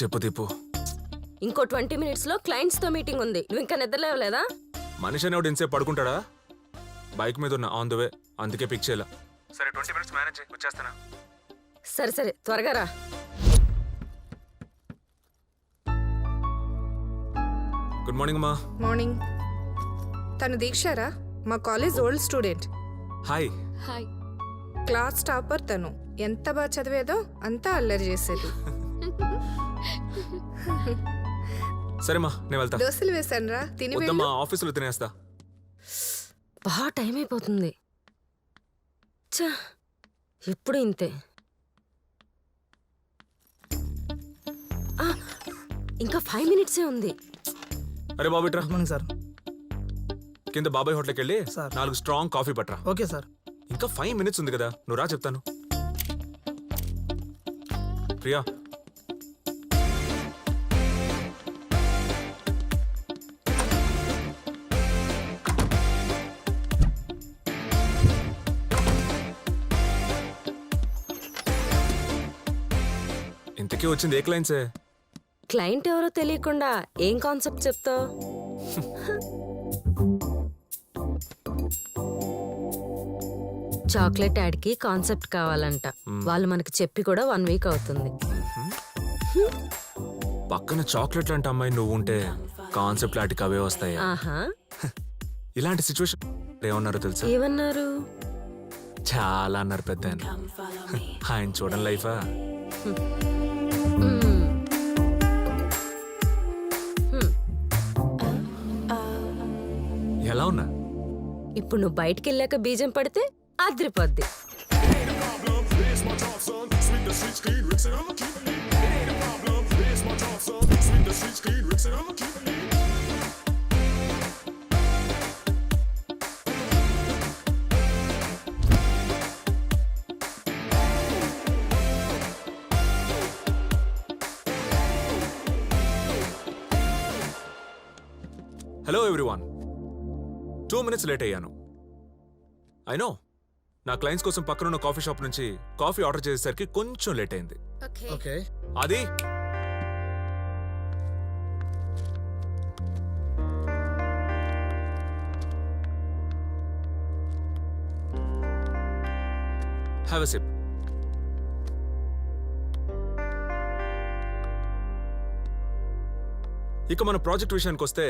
చెప్పు దీపు. ఇంకో 20 minutes లో క్లయింట్స్ తో మీటింగ్ ఉంది. నువ్వు ఇంకా నిద్రలేవలేదా? మనిషి అనేవాడు ఇంతసేపు పడుకుంటాడా? బైక్ మీద ఉన్న ఆన్ ద వే, అందుకే పిక్ చేయాల. సరే 20 minutes మేనేజ్ చేయి, వచ్చేస్తానా. సరే సరే త్వరగా రా. గుడ్ మార్నింగ్ అమ్మా. మార్నింగ్. తను దీక్షారా, మా college old student. Hi. Hi. Class topper తను. ఎంత బాగా చదివేదో అంతా అల్లరి చేసేది. సరేమ్మా నేను వెళ్తా. దోశలు వేసానురా, తిని వెళ్ళు. వద్దమ్మా, ఆఫీసులో తినేస్తా. బాగా టైం అయిపోతుంది. ఛా, ఎప్పుడు ఇంతే. ఇంకా 5 minutes ఉంది. అరే బాబు ఇట్రా. Morning sir. కింద బాబాయ్ హోటల్కి వెళ్ళి సార్. 4 స్ట్రాంగ్ కాఫీ పట్రా. Okay sir. ఇంకా 5 minutes ఉంది కదా, నువ్వు రా చెప్తాను. ప్రియా ఇంతకీ వచ్చింది ఏ క్లయింట్సే? క్లయింట్ ఎవరో తెలియకుండా ఏం కాన్సెప్ట్ చెప్తావు? చాక్లెట్ యాడ్కి కాన్సెప్ట్ కావాలంట. వాళ్ళు మనకి చెప్పి కూడా 1 week అవుతుంది. పక్కన చాక్లెట్ లాంటి అమ్మాయి నువ్వు ఉంటే కాన్సెప్ట్ లాంటికి అవే వస్తాయి. ఆహా, ఇలాంటి సిచ్యువేషన్ ఏమన్నారో తెలుసా? ఏమన్నారు? చాలా అన్నారు పెద్ద ఆయన. ఆయన చూడండి లైఫా. ఎలా ఉన్నా? ఇప్పుడు నువ్వు బయటికి వెళ్ళాక బీజం పడితే అదిరిపోద్ది. హలో ఎవ్రీవన్, 2 minutes లేట్ అయ్యాను. ఐ నో, నా క్లయింట్స్ కోసం పక్కనున్న కాఫీ షాప్ నుంచి కాఫీ ఆర్డర్ చేసేసరికి కొంచెం లేట్ అయింది. ఓకే. అది హ్యావ్ ఎ సిప్. ఇక మన ప్రాజెక్ట్ విషయానికి వస్తే,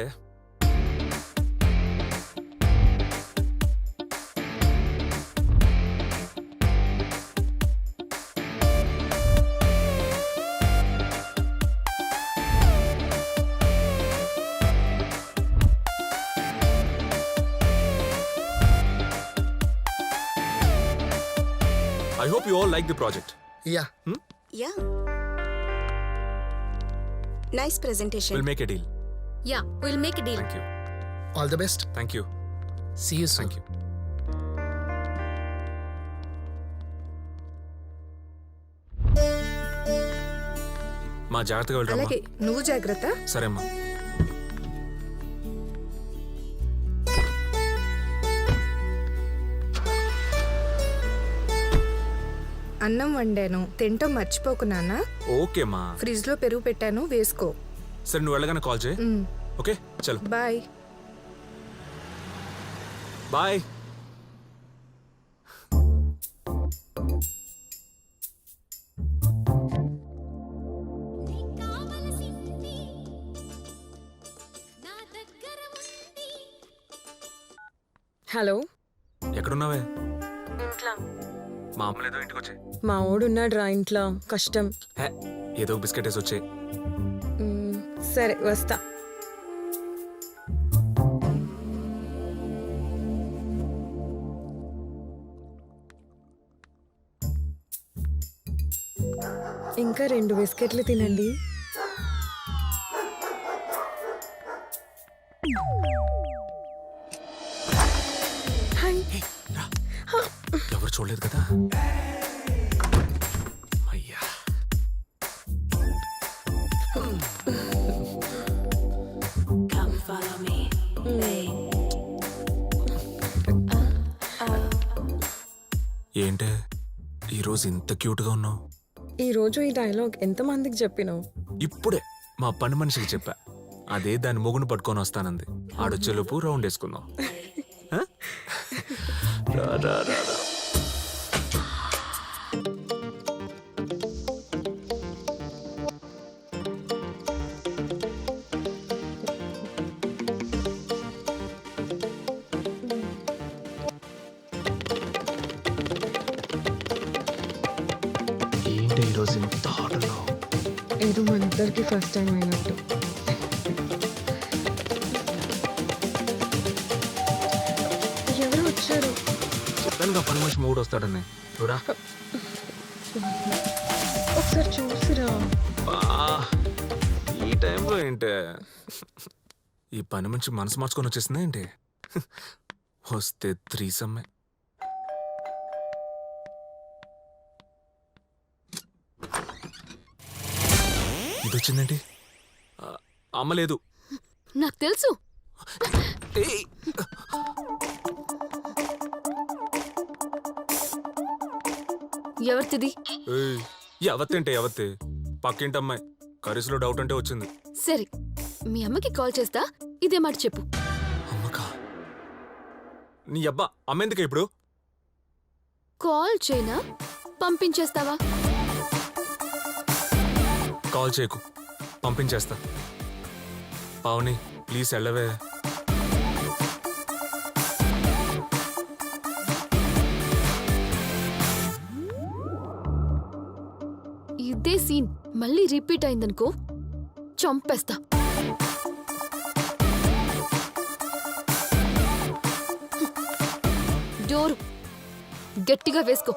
I hope you all like the project. Yeah. Yeah. Nice presentation. We'll make a deal. Yeah, we'll make a deal. Thank you. All the best. Thank you. See you soon. Thank you. మా జాగ్రత్తగా వెళ్ళరా. అలాగే, నువ్వు జాగ్రత్త. సరే అమ్మా. అన్నం వండాను, తింటం మర్చిపోకు నాన్న. ఓకే మా. ఫ్రిడ్జ్ లో పెరుగు పెట్టాను, వేసుకో. సరే నువ్వు వెళ్ళగానే కాల్ చేయి. ఓకే చలో బాయ్. బాయ్. హలో, ఎక్కడున్నావే? ఇంట్లో. మా అమ్మ లేదో ఇంటికి వచ్చాయి. మా ఓడున్నాడు రా ఇంట్లో. కష్టం. ఏదో బిస్కెట్ వేసి వచ్చాయి. సరే వస్తా. ఇంకా 2 బిస్కెట్లు తినండి. హాయ్. ఎవరు చూడలేదు కదా? అయ్యా. ఏంటే ఈరోజు ఇంత క్యూట్గా ఉన్నావు? ఈ రోజు ఈ డైలాగ్ ఎంతమందికి చెప్పినావు? ఇప్పుడే మా పని మనిషికి చెప్పా, అదే దాని మొగును పట్టుకొని వస్తానంది. ఆడొచ్చేలోపు రౌండ్ వేసుకుందాం. ఆ? రా, రా, రా, రా. ఏంటి ఈరోజు ఇంత హాటలో? ఏదో మన ఇద్దరికి ఫస్ట్ టైం అయినట్టు. ఎవరు వచ్చారు? చెప్పానుగా పని మనిషి మొగుడు వస్తాడని. చూడా ఒకసారి చూసిరా. బా, ఈ టైంలో ఏంటే ఈ పని మనిషి మనసు మార్చుకొని వచ్చేసిందా ఏంటి? వస్తే 3 సమ్మె. ఇది వచ్చిందేంటి? అమ్మ లేదు. నాకు తెలుసు. ఏయ్! ఎవరిది? ఏయ్, ఎవత్తంటే ఎవత్తే? పక్కింటి అమ్మాయి కర్రీస్లో డౌట్ అంటే వచ్చింది. సరే, మీ అమ్మకి కాల్ చేస్తా, ఇదే మాట చెప్పు. అమ్మకా? నీ అబ్బా అమ్మెందుకే ఇప్పుడు? కాల్ చేయనా, పంపించేస్తావా? కాల్ చేయకు, పంపించేస్తా. పావని ప్లీజ్ వెళ్ళవే. ఇదే సీన్ మళ్ళీ రిపీట్ అయిందనుకో, చంపేస్తా. డోరు గట్టిగా వేసుకో.